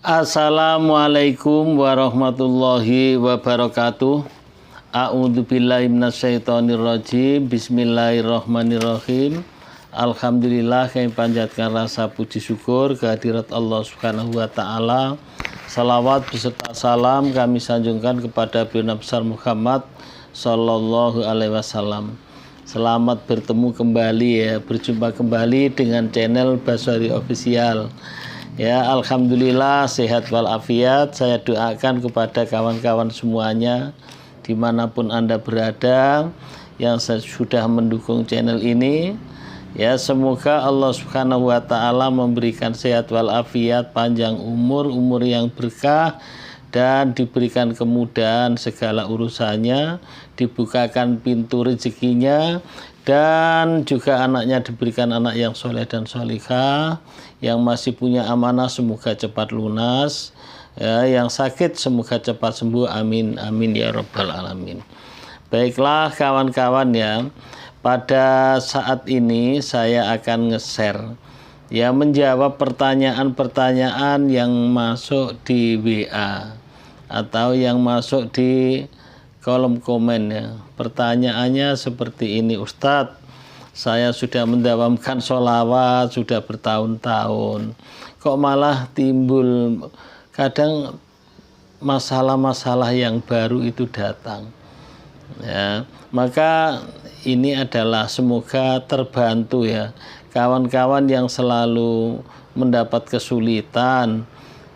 Assalamualaikum warahmatullahi wabarakatuh. A'udzubillahi minasyaitonirrajim. Bismillahirrahmanirrahim. Alhamdulillah, kami panjatkan rasa puji syukur kehadirat Allah Subhanahu wa taala. Salawat beserta salam kami sanjungkan kepada Nabi besar Muhammad sallallahu alaihi wasallam. Selamat bertemu kembali ya, berjumpa kembali dengan channel Basari Official. Ya, alhamdulillah sehat walafiat. Saya doakan kepada kawan-kawan semuanya dimanapun Anda berada yang sudah mendukung channel ini. Ya, semoga Allah Subhanahu wa taala memberikan sehat walafiat, panjang umur yang berkah, dan diberikan kemudahan segala urusannya, dibukakan pintu rezekinya, dan juga anaknya diberikan anak yang soleh dan solihah. Yang masih punya amanah semoga cepat lunas, ya, yang sakit semoga cepat sembuh, amin amin ya rabbal alamin. Baiklah kawan-kawan ya, pada saat ini saya akan nge-share ya, menjawab pertanyaan-pertanyaan yang masuk di WA atau yang masuk di kolom komen ya. Pertanyaannya seperti ini, Ustadz, saya sudah mendawamkan sholawat sudah bertahun-tahun, kok malah timbul kadang masalah-masalah yang baru itu datang ya. Maka ini adalah semoga terbantu ya kawan-kawan yang selalu mendapat kesulitan,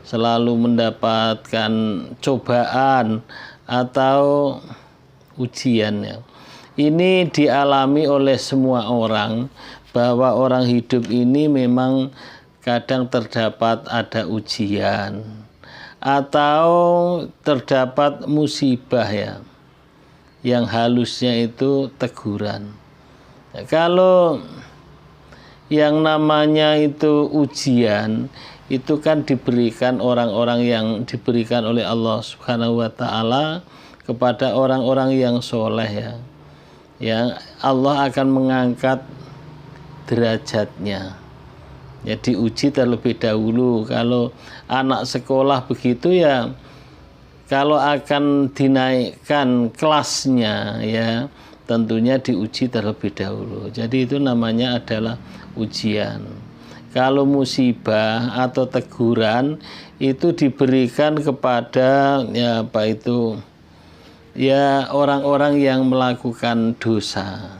selalu mendapatkan cobaan atau ujian ya. Ini dialami oleh semua orang, bahwa orang hidup ini memang kadang terdapat ada ujian atau terdapat musibah ya, yang halusnya itu teguran. Ya, kalau yang namanya itu ujian itu kan diberikan orang-orang yang diberikan oleh Allah Subhanahu wa taala kepada orang-orang yang soleh ya. Ya, Allah akan mengangkat derajatnya. Ya, diuji terlebih dahulu. Kalau anak sekolah begitu ya, kalau akan dinaikkan kelasnya ya, tentunya diuji terlebih dahulu. Jadi itu namanya adalah ujian. Kalau musibah atau teguran itu diberikan kepada ya apa itu ya, orang-orang yang melakukan dosa.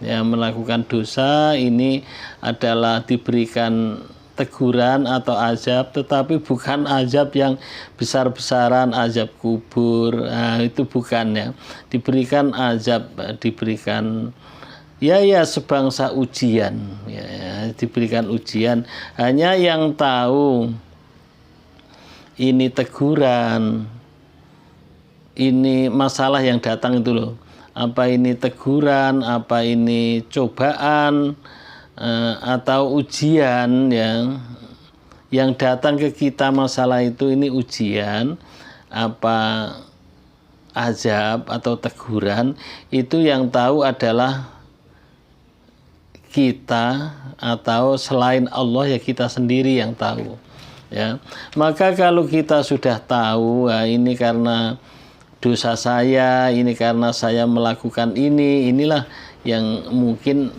Yang melakukan dosa ini adalah diberikan teguran atau azab, tetapi bukan azab yang besar-besaran, azab kubur. Nah, itu bukan ya. Diberikan azab, diberikan ya sebangsa ujian ya, diberikan ujian. Hanya yang tahu ini teguran, ini masalah yang datang itu loh, apa ini teguran, apa ini cobaan atau ujian yang datang ke kita. Masalah itu ini ujian apa azab atau teguran, itu yang tahu adalah kita atau selain Allah ya, kita sendiri yang tahu ya. Maka kalau kita sudah tahu, nah ini karena dosa saya, ini karena saya melakukan ini, inilah yang mungkin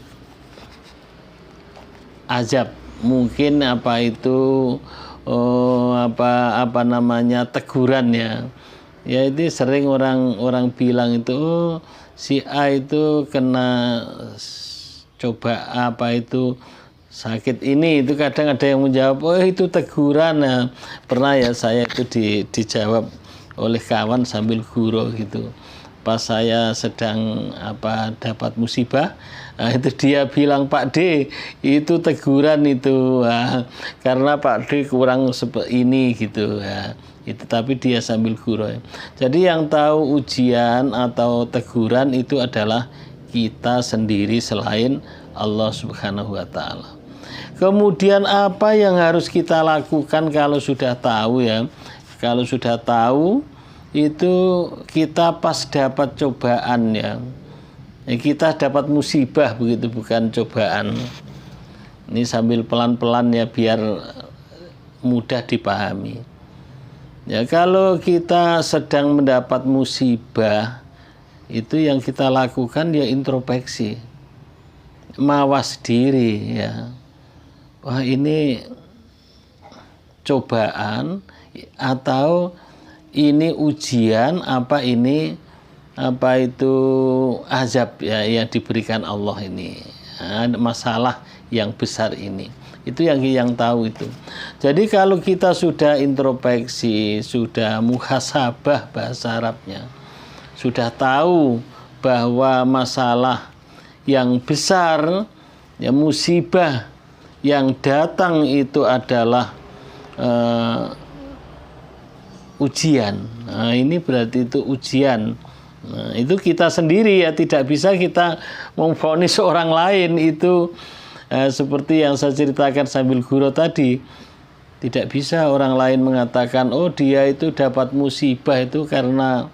azab, mungkin apa itu apa namanya teguran ya. Ya, itu sering orang bilang itu, oh, si A itu kena coba apa itu sakit ini, itu kadang ada yang menjawab, oh itu teguran ya. Pernah ya saya itu dijawab oleh kawan sambil gurau gitu, pas saya sedang dapat musibah. Nah, itu dia bilang, Pak D, itu teguran itu, karena Pak D kurang ini gitu ya. Itu tapi dia sambil gurau. Jadi yang tahu ujian atau teguran itu adalah kita sendiri selain Allah Subhanahu wa taala. Kemudian apa yang harus kita lakukan kalau sudah tahu ya? Kalau sudah tahu itu kita pas dapat cobaan ya, kita dapat musibah begitu, bukan cobaan. Ini sambil pelan-pelan ya biar mudah dipahami. Ya, kalau kita sedang mendapat musibah, itu yang kita lakukan ya introspeksi, mawas diri ya. Wah, ini cobaan atau ini ujian, apa itu azab ya yang diberikan Allah ini. Nah, masalah yang besar ini. Itu yang tahu itu. Jadi kalau kita sudah introspeksi, sudah muhasabah bahasa Arabnya, sudah tahu bahwa masalah yang besar, ya musibah yang datang itu adalah ujian. Nah, ini berarti itu ujian. Nah, itu kita sendiri ya, tidak bisa kita memvonis orang lain itu. Seperti yang saya ceritakan sambil gurau tadi, tidak bisa orang lain mengatakan oh dia itu dapat musibah itu karena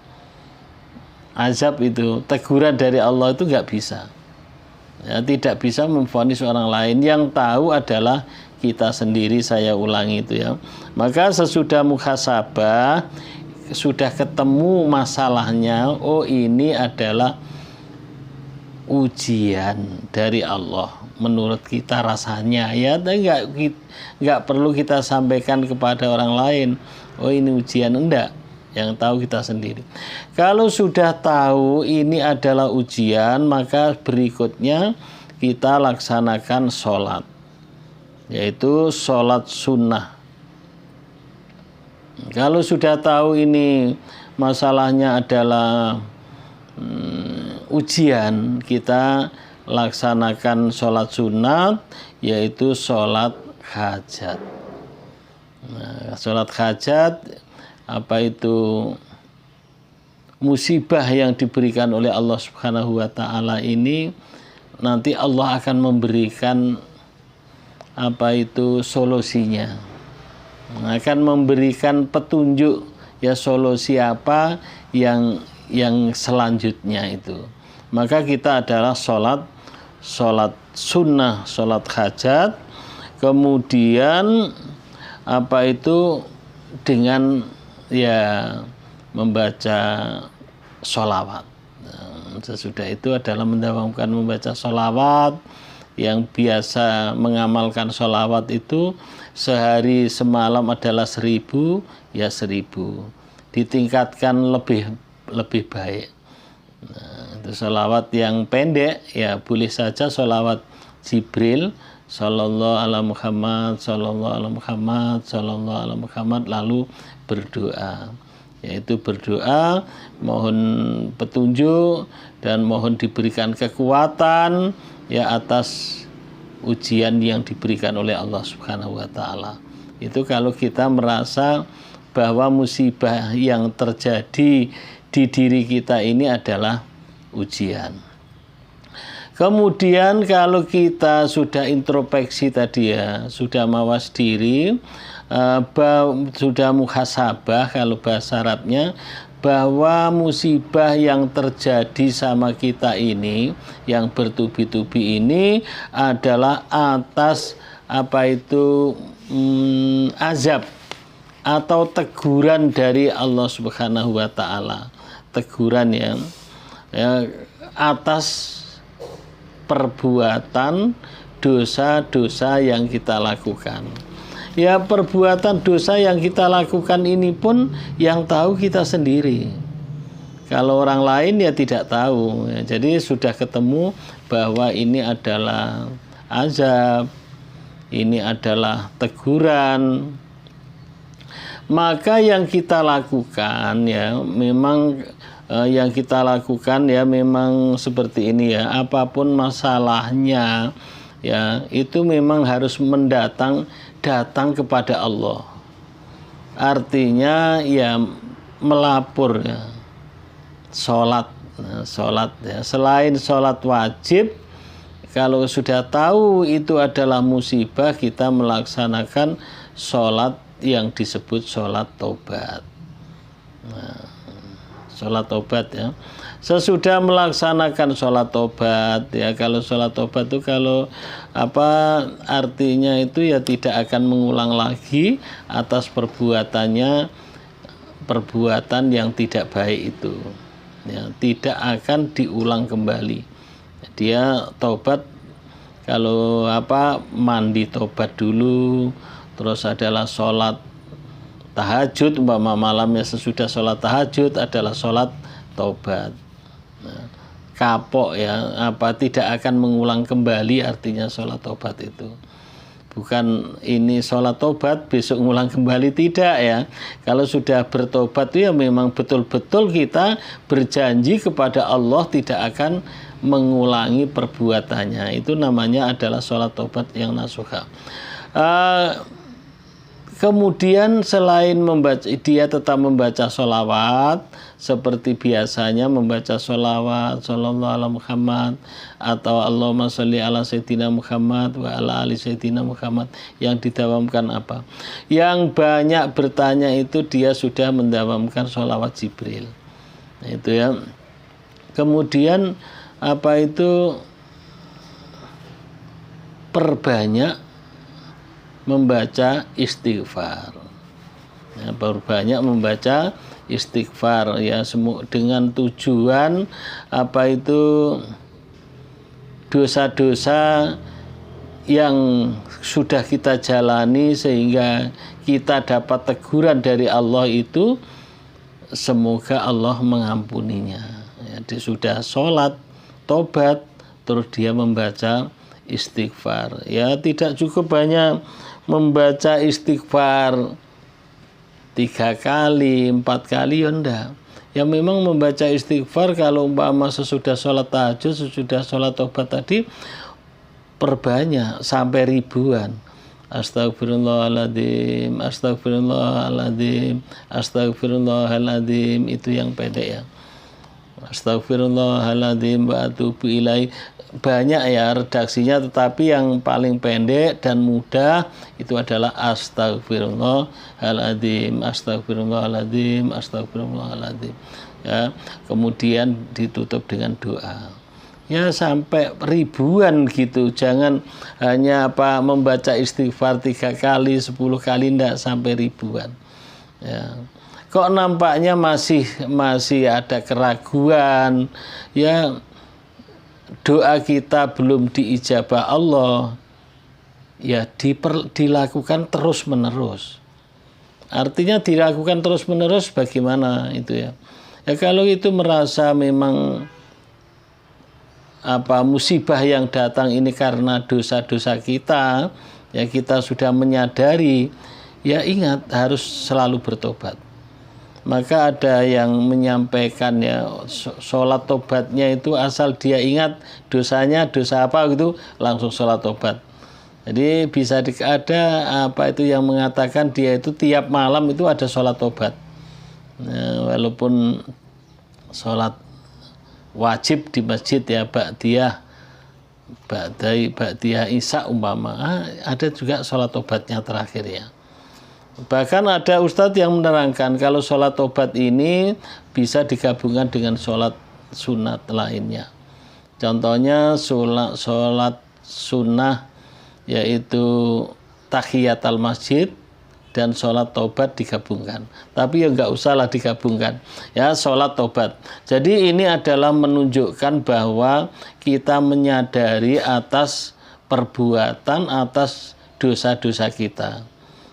azab itu, teguran dari Allah, itu nggak bisa ya, tidak bisa memvonis orang lain. Yang tahu adalah kita sendiri, saya ulangi itu ya. Maka sesudah muhasabah, sudah ketemu masalahnya, oh ini adalah ujian dari Allah menurut kita rasanya ya, tapi nggak perlu kita sampaikan kepada orang lain oh ini ujian, enggak. Yang tahu kita sendiri. Kalau sudah tahu ini adalah ujian, maka berikutnya kita laksanakan sholat, yaitu sholat sunnah. Kalau sudah tahu ini masalahnya adalah ujian, kita laksanakan sholat sunat, yaitu sholat hajat. Nah, sholat hajat, apa itu musibah yang diberikan oleh Allah Subhanahu wa Ta'ala ini, nanti Allah akan memberikan apa itu solusinya, akan memberikan petunjuk ya, solusi apa yang selanjutnya itu. Maka kita adalah sholat sunnah, sholat hajat, kemudian apa itu dengan ya membaca sholawat. Sesudah itu adalah mendawamkan membaca sholawat. Yang biasa mengamalkan sholawat itu sehari semalam adalah 1000, ya 1000. Ditingkatkan lebih baik. Nah, itu sholawat yang pendek ya boleh saja sholawat Jibril, sallallahu ala Muhammad, sallallahu ala Muhammad, sallallahu ala Muhammad, lalu berdoa, yaitu berdoa mohon petunjuk dan mohon diberikan kekuatan ya atas ujian yang diberikan oleh Allah Subhanahu wa Ta'ala. Itu kalau kita merasa bahwa musibah yang terjadi di diri kita ini adalah ujian. Kemudian kalau kita sudah introspeksi tadi ya, sudah mawas diri, sudah muhasabah kalau bahasa Arabnya, bahwa musibah yang terjadi sama kita ini, yang bertubi-tubi ini adalah atas apa itu azab atau teguran dari Allah Subhanahu wa Ta'ala. Teguran ya atas perbuatan dosa-dosa yang kita lakukan. Ya, perbuatan dosa yang kita lakukan ini pun yang tahu kita sendiri. Kalau orang lain ya tidak tahu. Ya, jadi sudah ketemu bahwa ini adalah azab, ini adalah teguran. Maka yang kita lakukan ya memang seperti ini ya, apapun masalahnya ya itu memang harus datang kepada Allah. Artinya ya melapor ya, sholat ya. Selain sholat wajib, kalau sudah tahu itu adalah musibah, kita melaksanakan sholat yang disebut sholat tobat. Nah, sholat tobat ya. Sesudah melaksanakan sholat tobat ya, kalau sholat tobat itu kalau artinya itu ya tidak akan mengulang lagi atas perbuatan yang tidak baik itu ya, tidak akan diulang kembali. Dia tobat kalau mandi tobat dulu, terus adalah sholat tahajud, umpama malamnya sesudah sholat tahajud adalah sholat tobat. Nah, kapok ya, tidak akan mengulang kembali artinya sholat tobat itu. Bukan ini sholat tobat besok ngulang kembali, tidak ya. Kalau sudah bertobat itu ya memang betul-betul kita berjanji kepada Allah tidak akan mengulangi perbuatannya. Itu namanya adalah sholat tobat yang nasuha. Kemudian selain membaca, dia tetap membaca sholawat seperti biasanya, membaca sholawat sallallahu ala Muhammad atau Allahumma sholli ala sayyidina Muhammad wa ala ali sayyidina Muhammad. Yang didawamkan apa? Yang banyak bertanya itu dia sudah mendawamkan sholawat Jibril. Nah, itu ya. Kemudian perbanyak membaca istighfar ya, perbanyak membaca istighfar ya, dengan tujuan dosa-dosa yang sudah kita jalani sehingga kita dapat teguran dari Allah itu semoga Allah mengampuninya ya. Dia sudah sholat tobat terus dia membaca istighfar ya, tidak cukup banyak membaca istighfar 3 kali 4 kali ya enggak ya. Memang membaca istighfar kalau umpama sesudah sholat tahajud, sesudah sholat tobat tadi perbanyak sampai ribuan. Astagfirullahaladzim, astagfirullahaladzim, astagfirullahaladzim, itu yang pendek ya. Astagfirullahaladzim wa atubu ilaih. Banyak ya redaksinya, tetapi yang paling pendek dan mudah itu adalah astagfirullahaladzim, astagfirullahaladzim, astagfirullahaladzim ya. Kemudian ditutup dengan doa ya sampai ribuan gitu. Jangan hanya membaca istighfar 3 kali 10 kali, enggak, sampai ribuan ya. Kok nampaknya masih ada keraguan ya, doa kita belum diijabah Allah ya, dilakukan terus menerus. Artinya dilakukan terus menerus bagaimana itu ya. Ya kalau itu merasa memang musibah yang datang ini karena dosa-dosa kita ya, kita sudah menyadari ya, ingat harus selalu bertobat. Maka ada yang menyampaikan ya, sholat tobatnya itu asal dia ingat dosanya dosa apa gitu langsung sholat tobat. Jadi bisa ada itu yang mengatakan dia itu tiap malam itu ada sholat tobat. Nah, walaupun sholat wajib di masjid ya, ba'diyah isya umpama, ada juga sholat tobatnya terakhir ya. Bahkan ada ustadz yang menerangkan kalau sholat tobat ini bisa digabungkan dengan sholat sunat lainnya. Contohnya sholat sunnah yaitu tahiyatul masjid dan sholat tobat digabungkan. Tapi ya nggak usahlah digabungkan ya, sholat tobat. Jadi ini adalah menunjukkan bahwa kita menyadari atas perbuatan, atas dosa-dosa kita.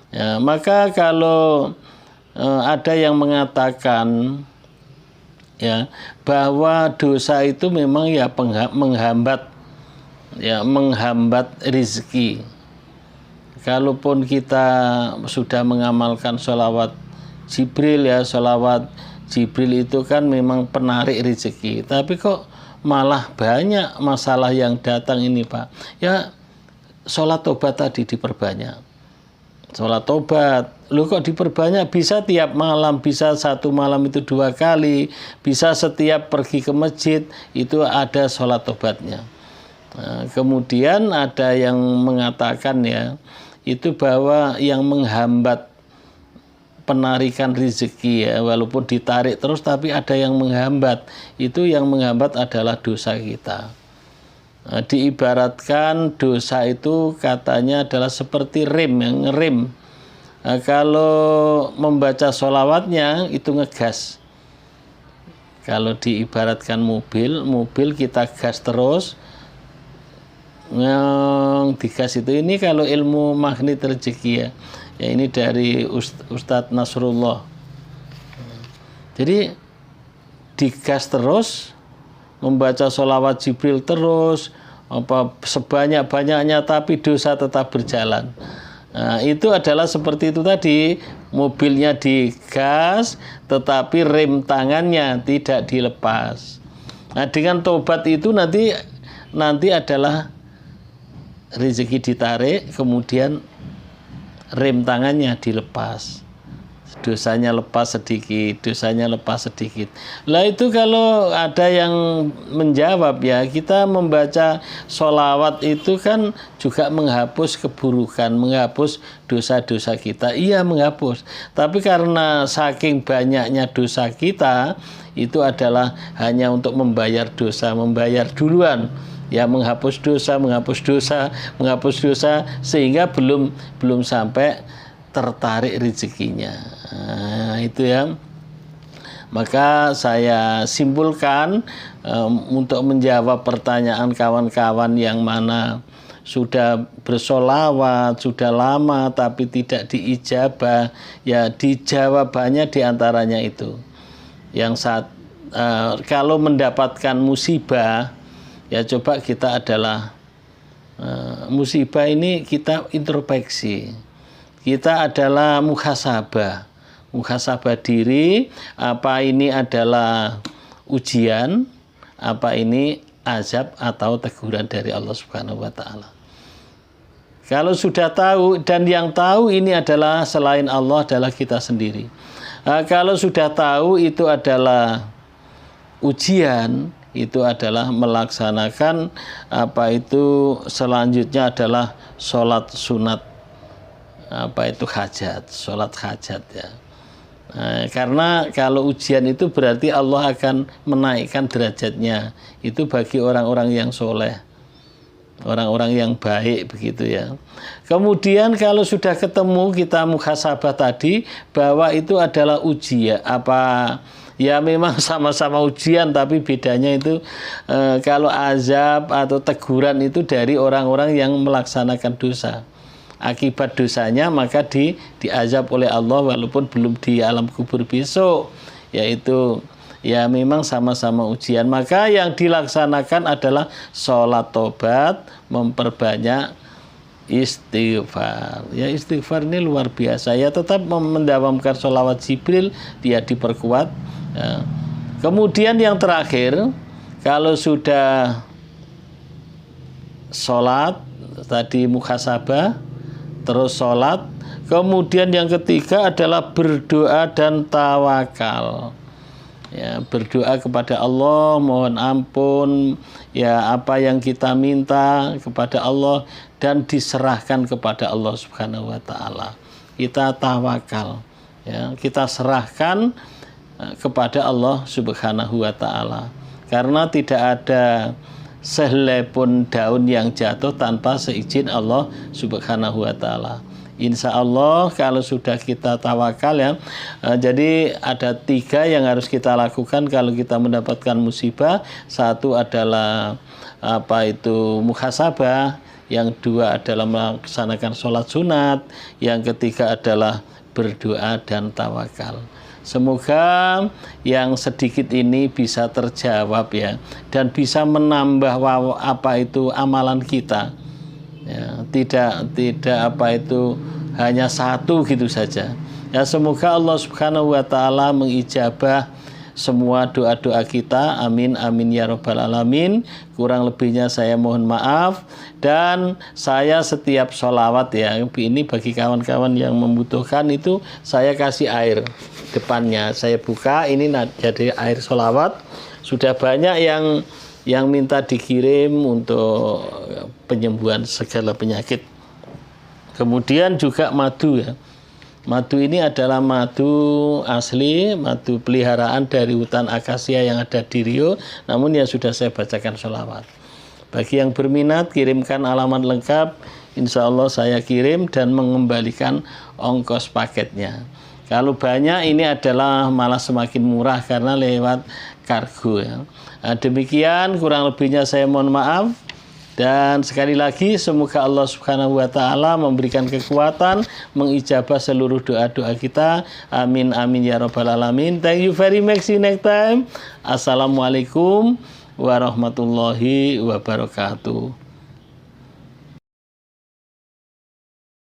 Ya, maka kalau ada yang mengatakan ya bahwa dosa itu memang ya menghambat rizki. Kalaupun kita sudah mengamalkan sholawat Jibril ya, sholawat Jibril itu kan memang penarik rezeki, tapi kok malah banyak masalah yang datang ini Pak. Ya sholat tobat tadi diperbanyak. Sholat tobat, lu kok diperbanyak, bisa tiap malam, bisa satu malam itu 2 kali, bisa setiap pergi ke masjid itu ada sholat tobatnya. Nah, kemudian ada yang mengatakan ya, itu bahwa yang menghambat penarikan rezeki ya, walaupun ditarik terus tapi ada yang menghambat. Itu yang menghambat adalah dosa kita. Nah, diibaratkan dosa itu katanya adalah seperti rem yang ngerem. Nah, kalau membaca sholawatnya itu ngegas. Kalau diibaratkan mobil kita gas terus, digas itu. Ini kalau ilmu magnet rezeki ya. Ya ini dari Ustadz Nasrullah. Jadi digas terus, membaca sholawat Jibril terus, sebanyak-banyaknya tapi dosa tetap berjalan. Nah, itu adalah seperti itu tadi, mobilnya digas tetapi rem tangannya tidak dilepas. Nah, dengan tobat itu nanti adalah rezeki ditarik, kemudian rem tangannya dilepas, dosanya lepas sedikit. Lah itu kalau ada yang menjawab ya, kita membaca sholawat itu kan juga menghapus keburukan, menghapus dosa-dosa kita. Iya menghapus, tapi karena saking banyaknya dosa kita, itu adalah hanya untuk membayar dosa, membayar duluan. Ya menghapus dosa sehingga belum sampai tertarik rezekinya. Nah, itu ya. Maka saya simpulkan untuk menjawab pertanyaan kawan-kawan yang mana sudah bersolawat sudah lama tapi tidak diijabah, ya dijawabannya diantaranya itu. Yang kalau mendapatkan musibah, ya coba kita adalah musibah ini kita introspeksi. Kita adalah muhasabah diri, apa ini adalah ujian, apa ini azab atau teguran dari Allah Subhanahu wa taala. Kalau sudah tahu, dan yang tahu ini adalah selain Allah adalah kita sendiri. Kalau sudah tahu itu adalah ujian, itu adalah melaksanakan apa itu selanjutnya adalah sholat sunat, apa itu hajat, sholat hajat ya. Karena kalau ujian itu berarti Allah akan menaikkan derajatnya, itu bagi orang-orang yang soleh, orang-orang yang baik begitu ya. Kemudian kalau sudah ketemu kita muhasabah tadi bahwa itu adalah ujian, ya memang sama-sama ujian tapi bedanya itu kalau azab atau teguran itu dari orang-orang yang melaksanakan dosa. Akibat dosanya maka diazab oleh Allah walaupun belum di alam kubur besok, yaitu ya memang sama-sama ujian. Maka yang dilaksanakan adalah sholat tobat, memperbanyak istighfar. Ya istighfar ini luar biasa. Ya tetap mendawamkan sholawat Jibril, dia diperkuat. Ya. Kemudian yang terakhir, kalau sudah sholat tadi muhasabah, terus sholat, kemudian yang ketiga adalah berdoa dan tawakal. Ya, berdoa kepada Allah, mohon ampun, ya apa yang kita minta kepada Allah dan diserahkan kepada Allah Subhanahu wa taala. Kita tawakal, ya, kita serahkan kepada Allah Subhanahu wa taala. Karena tidak ada sehelai pun daun yang jatuh tanpa seizin Allah Subhanahu wa taala. Insya Allah kalau sudah kita tawakal ya, jadi ada 3 yang harus kita lakukan kalau kita mendapatkan musibah. Satu adalah apa itu muhasabah, yang 2 adalah melaksanakan sholat sunat, yang ketiga adalah berdoa dan tawakal. Semoga yang sedikit ini bisa terjawab ya, dan bisa menambah apa itu amalan kita. Ya, tidak apa itu hanya satu gitu saja. Ya semoga Allah Subhanahu wa taala mengijabah semua doa-doa kita. Amin amin ya rabbal alamin. Kurang lebihnya saya mohon maaf, dan saya setiap sholawat ya, ini bagi kawan-kawan yang membutuhkan itu saya kasih air depannya, saya buka ini jadi air sholawat. Sudah banyak yang minta dikirim untuk penyembuhan segala penyakit. Kemudian juga madu ya. Madu ini adalah madu asli, madu peliharaan dari hutan akasia yang ada di Riau, namun ya sudah saya bacakan sholawat. Bagi yang berminat, kirimkan alamat lengkap, insya Allah saya kirim dan mengembalikan ongkos paketnya. Kalau banyak ini adalah malah semakin murah karena lewat kargo ya. Nah, demikian kurang lebihnya saya mohon maaf. Dan sekali lagi semoga Allah Subhanahu wa taala memberikan kekuatan mengijabah seluruh doa-doa kita. Amin amin ya rabbal alamin. Thank you very much. See you next time. Assalamualaikum warahmatullahi wabarakatuh.